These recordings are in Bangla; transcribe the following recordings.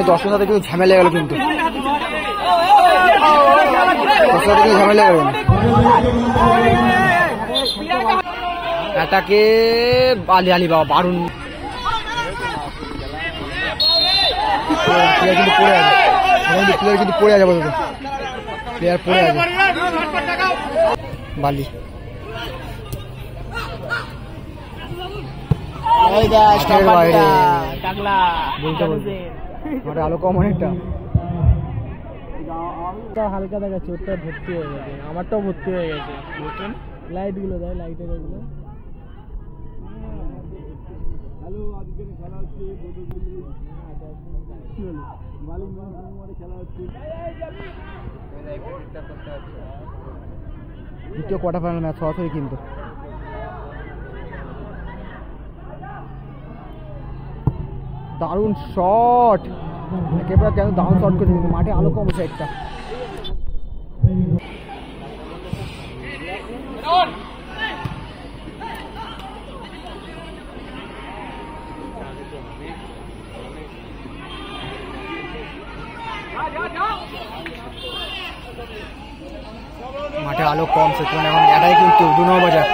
দর্শক সাথে কিন্তু ঝামেলা গেল, কিন্তু ঝামেলা গেল এটাকে আলি আলি বাবা বারুন কিন্তু পড়ে আছে, প্লেয়ার কিন্তু পড়ে আছে, প্লেয়ার পড়ে আছে বালি। আলো কম অনেকটা, হালকা দেখাচ্ছে, ওটা ভর্তি হয়ে গেছে, আমারটাও ভর্তি হয়ে গেছে। লাইট গুলো দেয়, লাইটের এগুলো দ্বিতীয় কোয়ার্টার ফাইনাল ম্যাচ সরাসরি কিন্তু দারুণ শট, একেবারে কেন দারুণ শট করেছে, কিন্তু মাঠে আলো কম একটা। মাঠে আলো কম, সেখানে এখন এটাই কিন্তু 2 নম্বর বাজার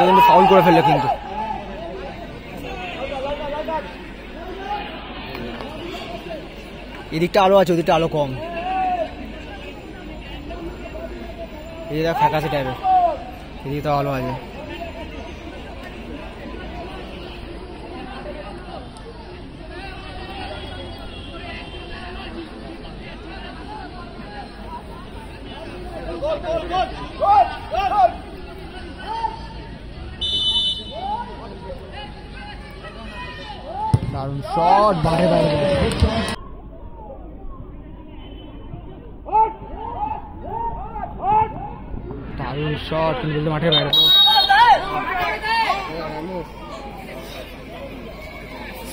কিন্তু ফাউল করে ফেললো, কিন্তু এদিকটা আলো আছে, ওদিকটা আলো কম, এদিকটা ফ্যাকাশে টাইপের, এদিকটা আলো আছে। দারুণ শট, বাইরে বাইরে দারুণ শট, কিন্তু মাঠের বাইরে।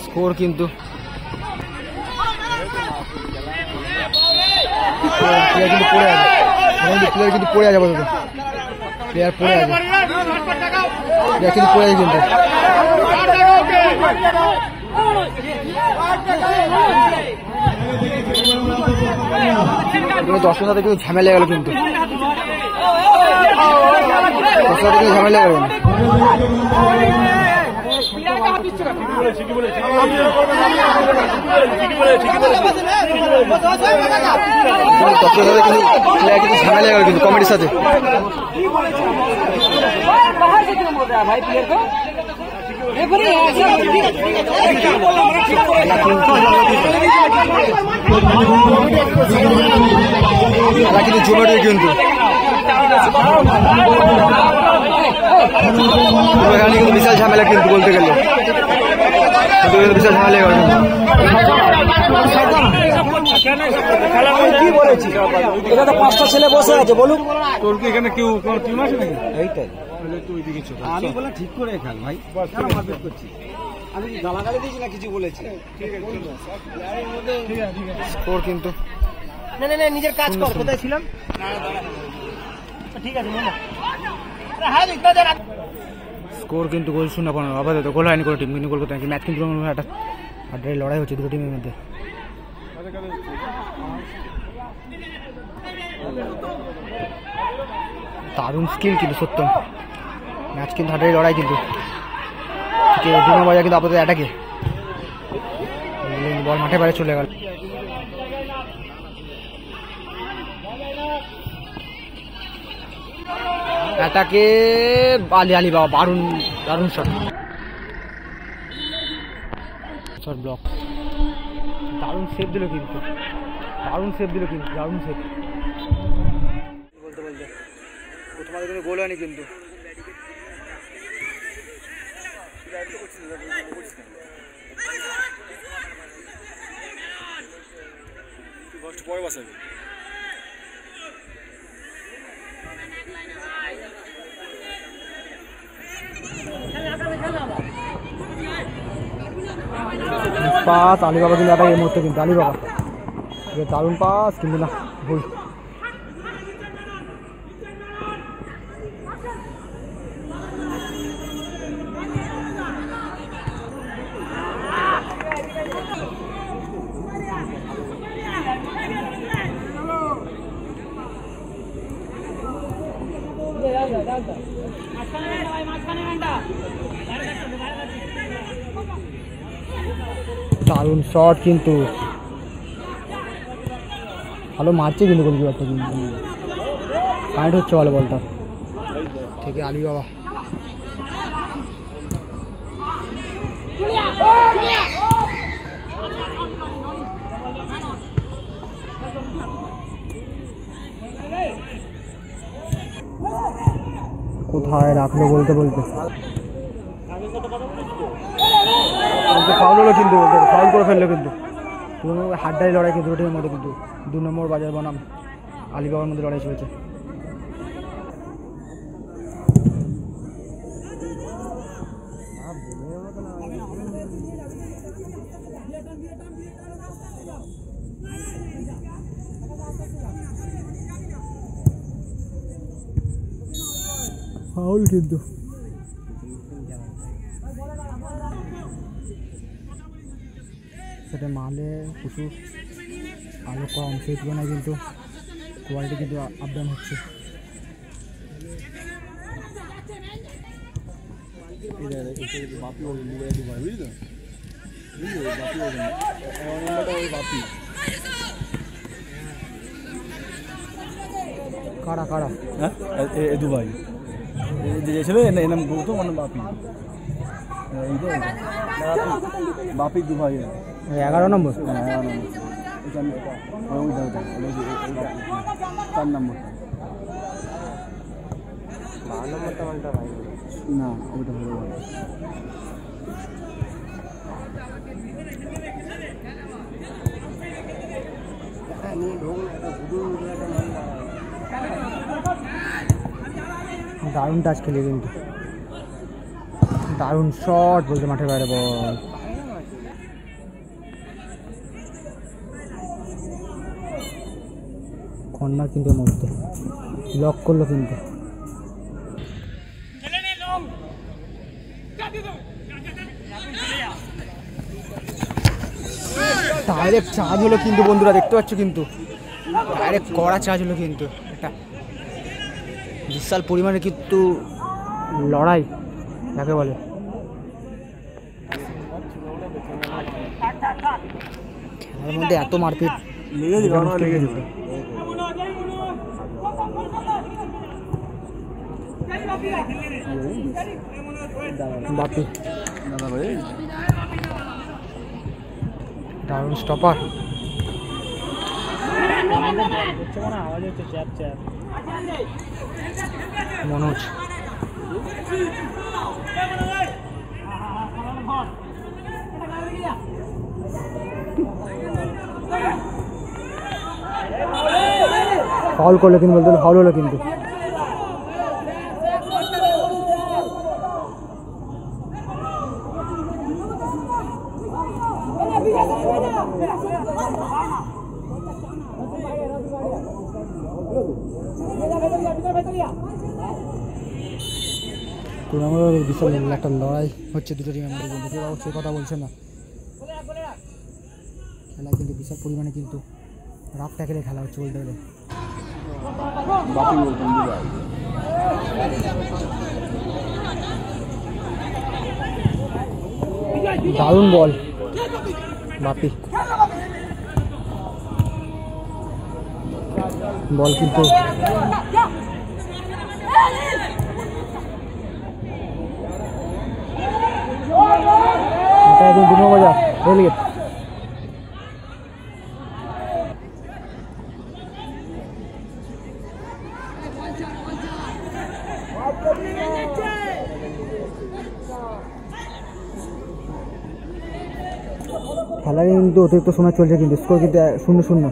স্কোর কিন্তু প্লেয়ার কিন্তু পড়ে আছে, প্লেয়ার কিন্তু পড়ে আছে, প্লেয়ার পড়ে আছে, প্লেয়ার কিন্তু পড়ে আছে, কিন্তু দর্শক সাথে কিন্তু ঝামেলা গেল, কিন্তু ঝামেলা গেল ঝামেলা গেল, কিন্তু কমিটির সাথে কিন্তু জমে কিন্তু বিশাল ঝামেলা, কিন্তু বলতে গেলে বিশাল ঝামেলা গেল। কি বলেছি, এটা তো 5টা ছেলে বসে আছে, বলুন তোর কি এখানে কেউ কোনো টিম আছে নাকি? এইটাই আমি বলে ঠিক করে খেল ভাই, করছি আমি গালাগালি দিয়েছি না কিছু বলেছি। স্কোর কিন্তু না না নিজের কাজ কর, কোথায় ছিলাম ঠিক আছে। স্কোর কিন্তু গোল 0-15, আপাতত গোল হয়নি কোনো টিম, কিন্তু গোল করতে ম্যাচ কিন্তু একটা লড়াই হচ্ছে দুটো টিমের মধ্যে। দারুণ স্কিল কিন্তু সত্য, ম্যাচ কিন্তু হাড্ডারি লড়াই, কিন্তু 2 নম্বর বাজার কিন্তু আপাতত এটাকে বল মাঠে বাইরে চলে গেল। এটাকে আলি আলি বাবা বারুন দারুণ শট, শট ব্লক, দারুণ সেভ দিল, কিন্তু দারুণ সেভ দিল, কিন্তু দারুণ সেভ। বলতে বলতে প্রথমাদের কোনো গোল হয়নি, কিন্তু পরে বসাবি। পাস আলিবাবা কিন্তু এটা এই মুহূর্তে, কিন্তু আলিবাবা দারুণ পাস, কিন্তু না ভুল। দারুণ শট কিন্তু ভালো মারছে কিন্তু গোলকিপারটা কিন্তু কানেক্ট হচ্ছে ভালো বলটা থেকে আলী বাবা কোথায় রাখলো বলতে বলতে ফাউল হলো কিন্তু ফাউল করে ফেললো কিন্তু হাড্ডাই লড়াই কিন্তু দুটোর মধ্যে কিন্তু 2 নম্বর বাজার বনাম আলিবাবার মধ্যে লড়াই চলছে ফাউল কিন্তু সেটা মালে প্রচুর আলো কম সেই তুলনায় কিন্তু কোয়ালিটি কিন্তু আপ ডাউন হচ্ছে কারা কারা হ্যাঁ দু ভাই ছিল এনাম তো মানে বাপি বাপি দু ভাই 11 নম্বর 4 নম্বর না ওইটা ভালো দারুণ টাচ খেলে কিন্তু দারুণ শট বলতে মাঠের বাইরে বল কর্নার কিন্তু মধ্যে লক করলো কিন্তু ডাইরেক্ট চার্জ হলো কিন্তু বন্ধুরা দেখতে পাচ্ছ কিন্তু ডাইরেক্ট কড়া চার্জ হলো কিন্তু একটা বিশাল পরিমাণে কিন্তু লড়াই যাকে বলে খেলার মধ্যে এত মারপিট বাপি দারুণ স্টপার মনোজ ফাউল করলো কিন্তু বলতে ফাউল হলো কিন্তু টুর্নামেন্টের বিশাল একটা লড়াই হচ্ছে দুটো টিমের মধ্যে কিন্তু কেউ সে কথা বলছে না খেলা কিন্তু বিশাল পরিমাণে কিন্তু রাফ ট্যাকেলে খেলা হচ্ছে বলতে গেলে দারুণ বল বাপি বল কিন্তু এটা একদম 2 নম্বর বাজার রেলগেট খেলা কিন্তু অতিরিক্ত সময় চলছে কিন্তু স্কোর কিন্তু 0-0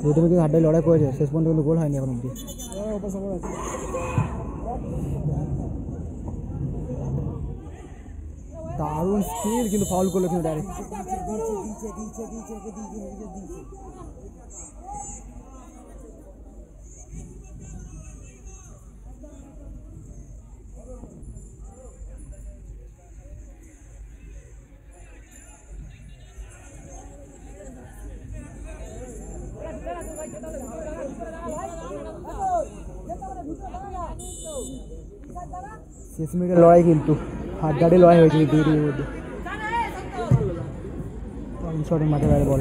দুটো কিন্তু হাড্ডায় লড়াই করেছে শেষ পর্যন্ত কিন্তু গোল হয়নি এখন অব্দি দারুণ স্পিড কিন্তু ফাউল করলো কিন্তু ডাইরেক্ট শেষ মিনিটের লড়াই কিন্তু হাড্ডাহাড্ডি লড়াই হয়েছে দুই মধ্যে। শটের মাঠে বাইরে বল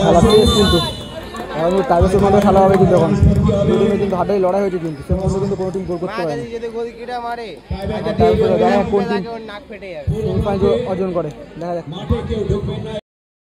খেলা শেষ কিন্তু এখন টাইগার্সের মধ্যে খেলা হবে কিন্তু এখন দুই টিমে কিন্তু হাড্ডাহাড্ডি লড়াই হয়েছে কিন্তু সে মধ্যে কিন্তু কোনো টিম গোল করতে পারে কোন টিম অর্জন করে দেখা যাক।